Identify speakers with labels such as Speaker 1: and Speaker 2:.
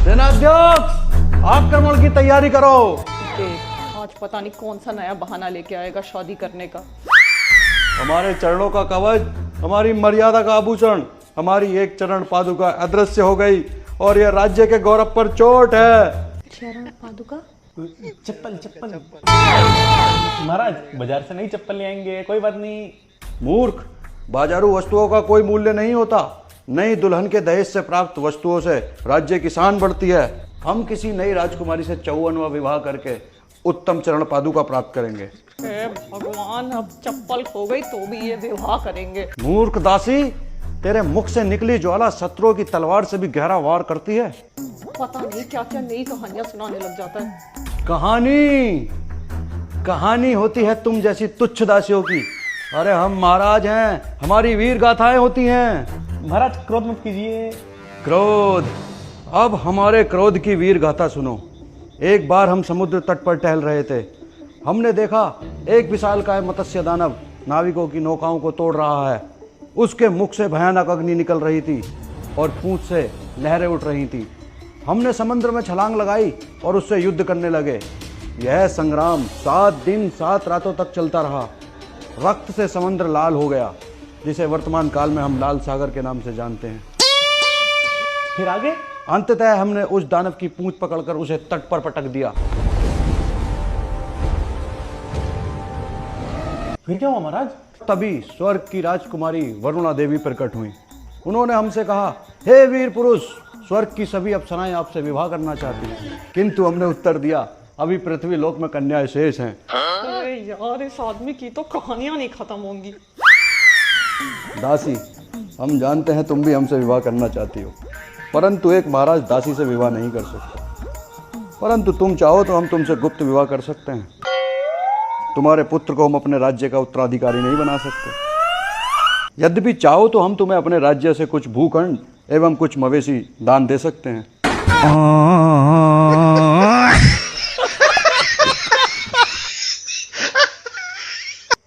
Speaker 1: सेनाध्यक्ष, आक्रमण की तैयारी करो।
Speaker 2: आज पता नहीं कौन सा नया बहाना लेके आएगा शादी करने का।
Speaker 1: हमारे चरणों का कवच, हमारी मर्यादा का आभूषण, हमारी एक चरण पादुका अदृश्य हो गई और यह राज्य के गौरव पर चोट है।
Speaker 2: चरण पादुका?
Speaker 3: चप्पल महाराज, बाजार से नई चप्पल ले आएंगे, कोई बात नहीं।
Speaker 1: मूर्ख, बाजारू वस्तुओं का कोई मूल्य नहीं होता। नई दुल्हन के दहेज से प्राप्त वस्तुओं से राज्य की शान बढ़ती है। हम किसी नई राजकुमारी से 54वां विवाह करके उत्तम चरण पादुका प्राप्त करेंगे।
Speaker 2: हे भगवान, अब चप्पल खो गई तो भी ये विवाह करेंगे।
Speaker 1: मूर्ख दासी, तेरे मुख से निकली ज्वाला शत्रुओं की तलवार से भी गहरा वार करती है।
Speaker 2: पता नहीं क्या क्या नई कहानियां सुनाने लग जाता है।
Speaker 1: कहानी होती है तुम जैसी तुच्छ दासियों की। अरे हम महाराज हैं, हमारी वीर गाथाएं होती हैं।
Speaker 3: महाराज क्रोध मत कीजिए।
Speaker 1: क्रोध? अब हमारे क्रोध की वीर गाथा सुनो। एक बार हम समुद्र तट पर टहल रहे थे। हमने देखा एक विशालकाय मत्स्य दानव नाविकों की नौकाओं को तोड़ रहा है। उसके मुख से भयानक अग्नि निकल रही थी और पूंछ से लहरें उठ रही थी। हमने समुद्र में छलांग लगाई और उससे युद्ध करने लगे। यह संग्राम 7 दिन 7 रातों तक चलता रहा। रक्त से समुद्र लाल हो गया, जिसे वर्तमान काल में हम लाल सागर के नाम से जानते हैं।
Speaker 3: फिर आगे?
Speaker 1: अंततः हमने उस दानव की पूंछ पकड़कर उसे तट पर पटक दिया।
Speaker 3: फिर क्या हुआ महाराज?
Speaker 1: तभी स्वर्ग की राजकुमारी वरुणा देवी प्रकट हुई। उन्होंने हमसे कहा, हे वीर पुरुष, स्वर्ग की सभी अप्सराएं आपसे विवाह करना चाहती हैं। किंतु हमने उत्तर दिया, अभी पृथ्वी लोक में कन्याएं शेष हैं।
Speaker 2: अरे यार, इस आदमी की तो कहानियां नहीं खत्म होंगी।
Speaker 1: दासी, हम जानते हैं तुम भी हमसे विवाह करना चाहती हो, परंतु एक महाराज दासी से विवाह नहीं कर सकता। परंतु तुम चाहो तो हम तुमसे गुप्त विवाह कर सकते हैं। तुम्हारे पुत्र को हम अपने राज्य का उत्तराधिकारी नहीं बना सकते। यद्यपि चाहो तो हम तुम्हें अपने राज्य से कुछ भूखंड एवं कुछ मवेशी दान दे सकते हैं।